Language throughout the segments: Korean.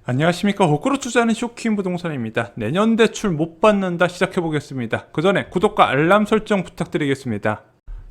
안녕하십니까. 호구로 투자하는 쇼킹 부동산입니다. 내년 대출 못 받는다 시작해보겠습니다. 그 전에 구독과 알람 설정 부탁드리겠습니다.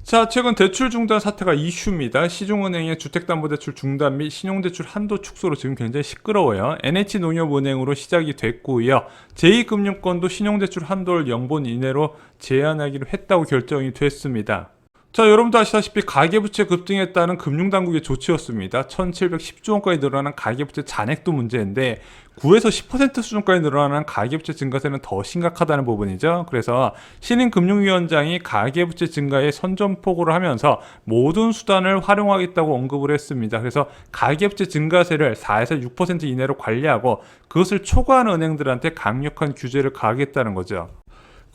자, 최근 대출 중단 사태가 이슈입니다. 시중은행의 주택담보대출 중단 및 신용대출 한도 축소로 지금 굉장히 시끄러워요. NH농협은행으로 시작이 됐고요. 제2금융권도 신용대출 한도를 0본 이내로 제한하기로 했다고 결정이 됐습니다. 자, 여러분도 아시다시피 가계부채 급등에 따른 금융당국의 조치였습니다. 1710조 원까지 늘어난 가계부채 잔액도 문제인데 9에서 10% 수준까지 늘어나는 가계부채 증가세는 더 심각하다는 부분이죠. 그래서 신임금융위원장이 가계부채 증가에 선전포고를 하면서 모든 수단을 활용하겠다고 언급을 했습니다. 그래서 가계부채 증가세를 4에서 6% 이내로 관리하고 그것을 초과하는 은행들한테 강력한 규제를 가하겠다는 거죠.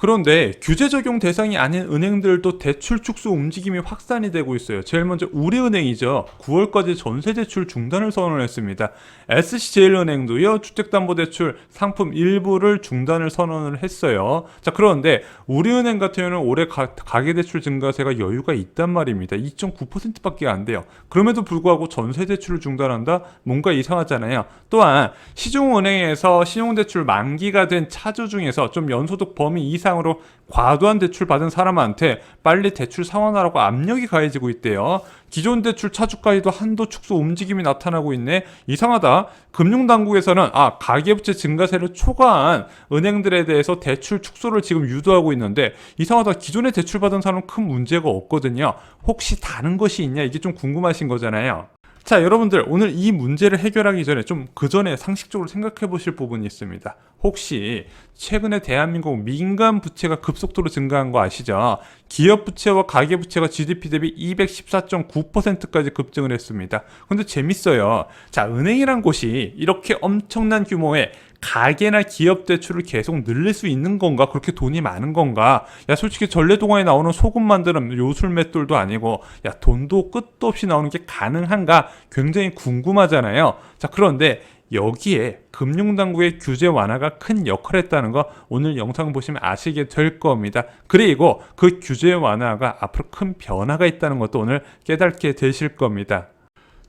그런데 규제 적용 대상이 아닌 은행들도 대출 축소 움직임이 확산이 되고 있어요. 제일 먼저 우리은행이죠. 9월까지 전세대출 중단을 선언했습니다. SC제일은행도요, 주택담보대출 상품 일부를 중단을 선언을 했어요. 자, 그런데 우리은행 같은 경우는 올해 가계대출 증가세가 여유가 있단 말입니다. 2.9%밖에 안 돼요. 그럼에도 불구하고 전세대출을 중단한다? 뭔가 이상하잖아요. 또한 시중은행에서 신용대출 만기가 된 차주 중에서 좀 연소득 범위 이상으로 과도한 대출 받은 사람한테 빨리 대출 상환하라고 압력이 가해지고 있대요. 기존 대출 차주까지도 한도 축소 움직임이 나타나고 있네. 이상하다. 금융당국에서는 가계부채 증가세를 초과한 은행들에 대해서 대출 축소를 지금 유도하고 있는데 이상하다. 기존에 대출 받은 사람은 큰 문제가 없거든요. 혹시 다른 것이 있냐? 이게 좀 궁금하신 거잖아요. 자, 여러분들 오늘 이 문제를 해결하기 전에 좀 그 전에 상식적으로 생각해 보실 부분이 있습니다. 혹시 최근에 대한민국 민간 부채가 급속도로 증가한 거 아시죠? 기업 부채와 가계 부채가 GDP 대비 214.9%까지 급증을 했습니다. 근데 재밌어요. 자, 은행이란 곳이 이렇게 엄청난 규모의 가계나 기업 대출을 계속 늘릴 수 있는 건가? 그렇게 돈이 많은 건가? 야, 솔직히 전래동화에 나오는 소금 만드는 요술 맷돌도 아니고, 야, 돈도 끝도 없이 나오는 게 가능한가? 굉장히 궁금하잖아요. 자, 그런데 여기에 금융당국의 규제 완화가 큰 역할을 했다는 거 오늘 영상 보시면 아시게 될 겁니다. 그리고 그 규제 완화가 앞으로 큰 변화가 있다는 것도 오늘 깨닫게 되실 겁니다.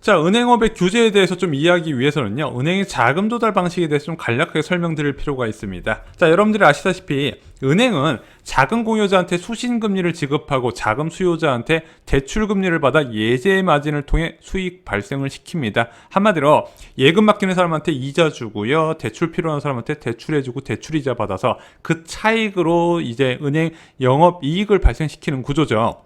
자, 은행업의 규제에 대해서 좀 이해하기 위해서는요, 은행의 자금 조달 방식에 대해서 좀 간략하게 설명드릴 필요가 있습니다. 자, 여러분들이 아시다시피 은행은 자금 공여자한테 수신금리를 지급하고 자금 수요자한테 대출금리를 받아 예제 마진을 통해 수익 발생을 시킵니다. 한마디로 예금 맡기는 사람한테 이자 주고요, 대출 필요한 사람한테 대출해주고 대출이자 받아서 그 차익으로 이제 은행 영업 이익을 발생시키는 구조죠.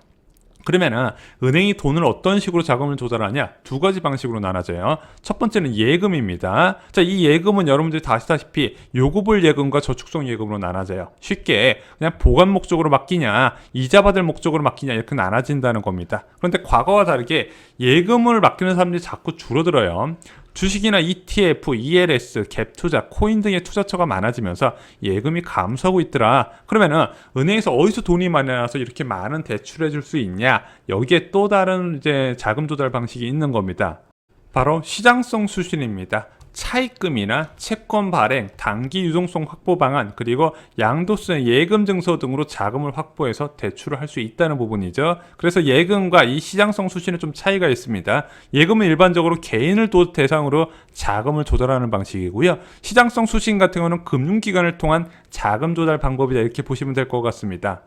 그러면은 은행이 돈을 어떤 식으로 자금을 조달하냐? 두 가지 방식으로 나눠져요. 첫 번째는 예금입니다. 자, 이 예금은 여러분들이 다 아시다시피 요구불 예금과 저축성 예금으로 나눠져요. 쉽게 그냥 보관 목적으로 맡기냐, 이자 받을 목적으로 맡기냐 이렇게 나눠진다는 겁니다. 그런데 과거와 다르게 예금을 맡기는 사람들이 자꾸 줄어들어요. 주식이나 ETF, ELS, 갭 투자, 코인 등의 투자처가 많아지면서 예금이 감소하고 있더라. 그러면은 은행에서 어디서 돈이 많이 나와서 이렇게 많은 대출을 해줄 수 있냐? 여기에 또 다른 이제 자금 조달 방식이 있는 겁니다. 바로 시장성 수신입니다. 차입금이나 채권 발행, 단기 유동성 확보 방안, 그리고 양도세 예금 증서 등으로 자금을 확보해서 대출을 할 수 있다는 부분이죠. 그래서 예금과 이 시장성 수신은 좀 차이가 있습니다. 예금은 일반적으로 개인을 대상으로 자금을 조달하는 방식이고요. 시장성 수신 같은 경우는 금융기관을 통한 자금 조달 방법이다 이렇게 보시면 될 것 같습니다.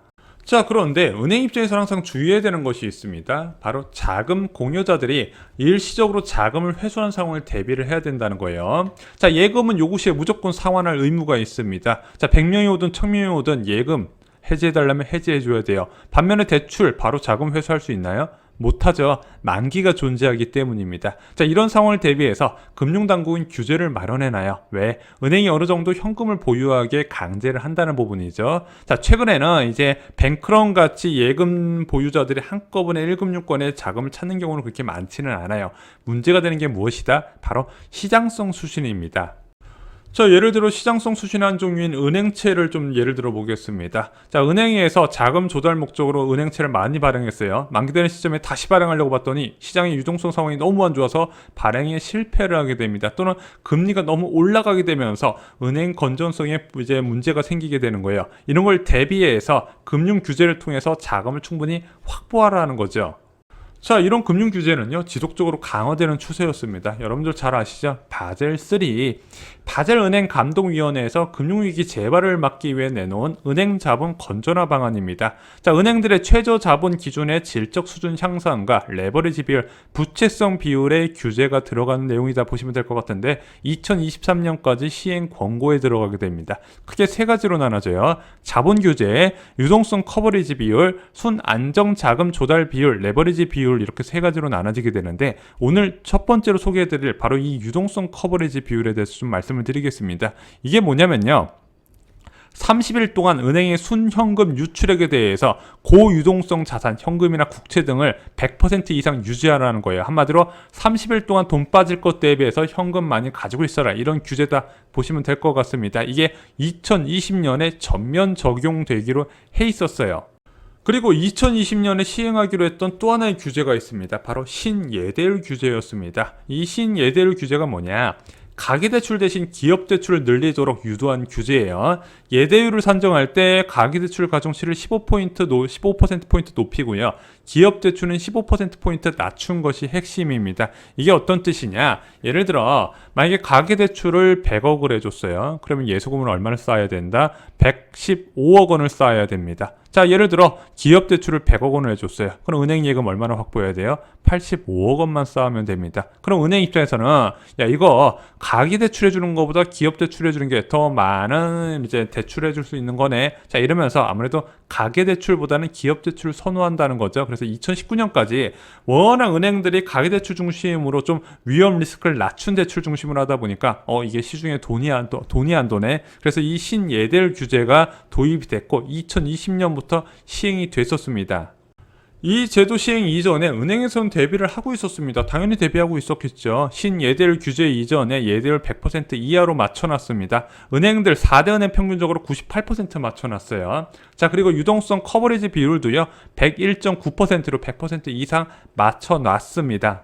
자, 그런데 은행 입장에서 항상 주의해야 되는 것이 있습니다. 바로 자금 공여자들이 일시적으로 자금을 회수한 상황을 대비를 해야 된다는 거예요. 자, 예금은 요구 시에 무조건 상환할 의무가 있습니다. 자, 100명이 오든 1000명이 오든 예금 해지해달라면 해지해줘야 돼요. 반면에 대출 바로 자금 회수할 수 있나요? 못하죠. 만기가 존재하기 때문입니다. 자, 이런 상황을 대비해서 금융당국은 규제를 마련해놔요. 왜? 은행이 어느 정도 현금을 보유하게 강제를 한다는 부분이죠. 자, 최근에는 이제 뱅크런 같이 예금 보유자들이 한꺼번에 1금융권에 자금을 찾는 경우는 그렇게 많지는 않아요. 문제가 되는 게 무엇이다? 바로 시장성 수신입니다. 자, 예를 들어 시장성 수신의 한 종류인 은행채를 좀 예를 들어 보겠습니다. 자, 은행에서 자금 조달 목적으로 은행채를 많이 발행했어요. 만기되는 시점에 다시 발행하려고 봤더니 시장의 유동성 상황이 너무 안 좋아서 발행에 실패를 하게 됩니다. 또는 금리가 너무 올라가게 되면서 은행 건전성에 이제 문제가 생기게 되는 거예요. 이런 걸 대비해서 금융 규제를 통해서 자금을 충분히 확보하라는 거죠. 자, 이런 금융 규제는요, 지속적으로 강화되는 추세였습니다. 여러분들 잘 아시죠? 바젤 3. 바젤 은행 감독위원회에서 금융위기 재발을 막기 위해 내놓은 은행 자본 건전화 방안입니다. 자, 은행들의 최저 자본 기준의 질적 수준 향상과 레버리지 비율, 부채성 비율의 규제가 들어가는 내용이다 보시면 될 것 같은데 2023년까지 시행 권고에 들어가게 됩니다. 크게 세 가지로 나눠져요. 자본 규제, 유동성 커버리지 비율, 순 안정 자금 조달 비율, 레버리지 비율 이렇게 세 가지로 나눠지게 되는데 오늘 첫 번째로 소개해드릴 바로 이 유동성 커버리지 비율에 대해서 좀 말씀을 드리겠습니다. 이게 뭐냐면요, 30일 동안 은행의 순현금 유출액에 대해서 고유동성 자산, 현금이나 국채 등을 100% 이상 유지하라는 거예요. 한마디로 30일 동안 돈 빠질 것 대비해서 현금 많이 가지고 있어라, 이런 규제다 보시면 될 것 같습니다. 이게 2020년에 전면 적용되기로 해 있었어요. 그리고 2020년에 시행하기로 했던 또 하나의 규제가 있습니다. 바로 신예대율 규제였습니다. 이 신예대율 규제가 뭐냐? 가계대출 대신 기업대출을 늘리도록 유도한 규제예요. 예대율을 산정할 때 가계대출 가중치를 15%포인트 높이고요. 기업대출은 15%포인트 낮춘 것이 핵심입니다. 이게 어떤 뜻이냐? 예를 들어 만약에 가계대출을 100억을 해줬어요. 그러면 예소금을 얼마를 쌓아야 된다? 115억 원을 쌓아야 됩니다. 자, 예를 들어 기업대출을 100억 원을 해줬어요. 그럼 은행 예금 얼마나 확보해야 돼요? 85억 원만 쌓으면 됩니다. 그럼 은행 입장에서는 야, 이거 가계대출 해주는 것보다 기업대출 해주는 게 더 많은 이제 대출해 줄 수 있는 거네. 자, 이러면서 아무래도 가계대출보다는 기업대출을 선호한다는 거죠. 그래서 2019년까지 워낙 은행들이 가계대출 중심으로 좀 위험 리스크를 낮춘 대출 중심으로 하다 보니까 이게 시중에 돈이 안 도네. 그래서 이 신예대율 규제가 도입이 됐고 2020년부터 시행이 됐었습니다. 이 제도 시행 이전에 은행에서는 대비를 하고 있었습니다. 당연히 대비하고 있었겠죠. 신예대율 규제 이전에 예대율 100% 이하로 맞춰놨습니다. 은행들 4대 은행 평균적으로 98% 맞춰놨어요. 자, 그리고 유동성 커버리지 비율도요, 101.9%로 100% 이상 맞춰놨습니다.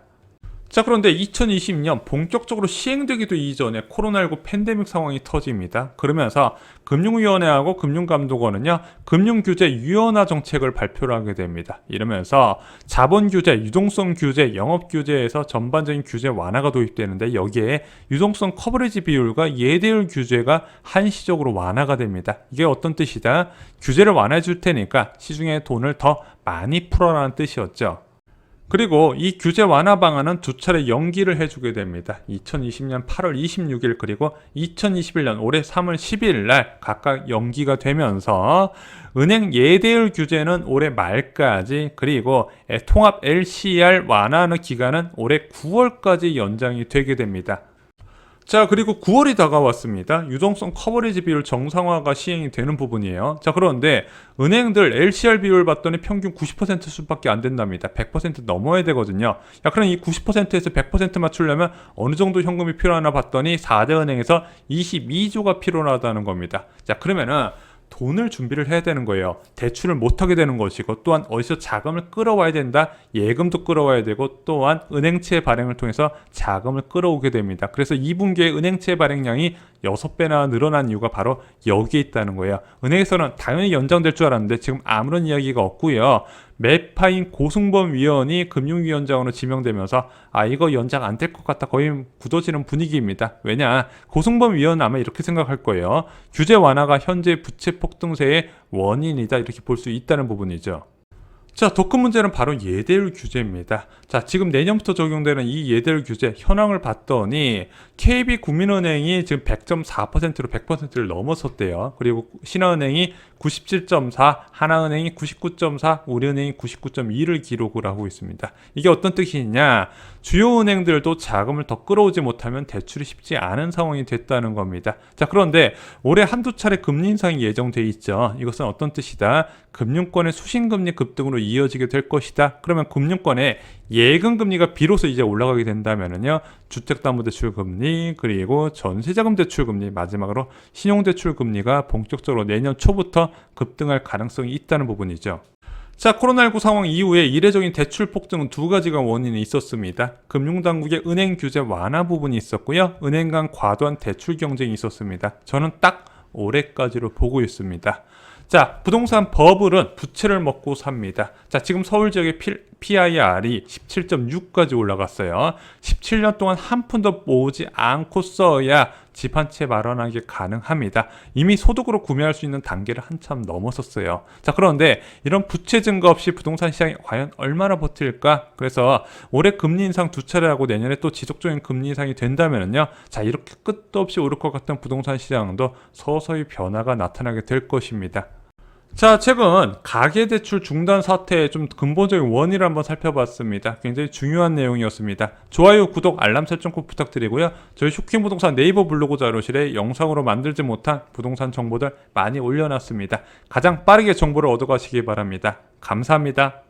자, 그런데 2020년 본격적으로 시행되기도 이전에 코로나19 팬데믹 상황이 터집니다. 그러면서 금융위원회하고 금융감독원은요, 금융규제 유연화 정책을 발표를 하게 됩니다. 이러면서 자본규제, 유동성규제, 영업규제에서 전반적인 규제 완화가 도입되는데 여기에 유동성 커버리지 비율과 예대율 규제가 한시적으로 완화가 됩니다. 이게 어떤 뜻이다? 규제를 완화해 줄 테니까 시중에 돈을 더 많이 풀어라는 뜻이었죠. 그리고 이 규제 완화 방안은 두 차례 연기를 해주게 됩니다. 2020년 8월 26일 그리고 2021년 올해 3월 12일 날 각각 연기가 되면서 은행 예대율 규제는 올해 말까지, 그리고 통합 LCR 완화하는 기간은 올해 9월까지 연장이 되게 됩니다. 자, 그리고 9월이 다가왔습니다. 유동성 커버리지 비율 정상화가 시행이 되는 부분이에요. 자, 그런데 은행들 LCR 비율 봤더니 평균 90% 수밖에 안 된답니다. 100% 넘어야 되거든요. 야, 그럼 이 90%에서 100% 맞추려면 어느 정도 현금이 필요하나 봤더니 4대 은행에서 22조가 필요하다는 겁니다. 자, 그러면은 돈을 준비를 해야 되는 거예요. 대출을 못하게 되는 것이고, 또한 어디서 자금을 끌어와야 된다. 예금도 끌어와야 되고, 또한 은행채 발행을 통해서 자금을 끌어오게 됩니다. 그래서 2분기에 은행채 발행량이 6배나 늘어난 이유가 바로 여기에 있다는 거예요. 은행에서는 당연히 연장될 줄 알았는데 지금 아무런 이야기가 없고요. 매파인 고승범 위원이 금융위원장으로 지명되면서 이거 연장 안 될 것 같다, 거의 굳어지는 분위기입니다. 왜냐, 고승범 위원은 아마 이렇게 생각할 거예요. 규제 완화가 현재 부채 폭등세의 원인이다, 이렇게 볼 수 있다는 부분이죠. 자, 더 큰 문제는 바로 예대율 규제입니다. 자, 지금 내년부터 적용되는 이 예대율 규제 현황을 봤더니 KB국민은행이 지금 100.4%로 100%를 넘어섰대요. 그리고 신한은행이 97.4, 하나은행이 99.4, 우리은행이 99.2를 기록을 하고 있습니다. 이게 어떤 뜻이냐? 주요 은행들도 자금을 더 끌어오지 못하면 대출이 쉽지 않은 상황이 됐다는 겁니다. 자, 그런데 올해 한두 차례 금리 인상이 예정돼 있죠. 이것은 어떤 뜻이다? 금융권의 수신금리 급등으로 이어지게 될 것이다. 그러면 금융권의 예금금리가 비로소 이제 올라가게 된다면은요, 주택담보대출금리, 그리고 전세자금대출금리, 마지막으로 신용대출금리가 본격적으로 내년 초부터 급등할 가능성이 있다는 부분이죠. 자, 코로나19 상황 이후에 이례적인 대출 폭등은 두 가지가 원인이 있었습니다. 금융당국의 은행 규제 완화 부분이 있었고요. 은행 간 과도한 대출 경쟁이 있었습니다. 저는 딱 올해까지로 보고 있습니다. 자, 부동산 버블은 부채를 먹고 삽니다. 자, 지금 서울 지역의 PIR이 17.6까지 올라갔어요. 17년 동안 한 푼도 모으지 않고 써야 집 한 채 마련하기 가능합니다. 이미 소득으로 구매할 수 있는 단계를 한참 넘었었어요. 자, 그런데 이런 부채 증가 없이 부동산 시장이 과연 얼마나 버틸까? 그래서 올해 금리 인상 두 차례 하고 내년에 또 지속적인 금리 인상이 된다면요, 자, 이렇게 끝도 없이 오를 것 같은 부동산 시장도 서서히 변화가 나타나게 될 것입니다. 자, 최근 가계대출 중단 사태의 좀 근본적인 원인을 한번 살펴봤습니다. 굉장히 중요한 내용이었습니다. 좋아요, 구독, 알람 설정 꼭 부탁드리고요. 저희 쇼킹부동산 네이버 블로그 자료실에 영상으로 만들지 못한 부동산 정보들 많이 올려놨습니다. 가장 빠르게 정보를 얻어가시기 바랍니다. 감사합니다.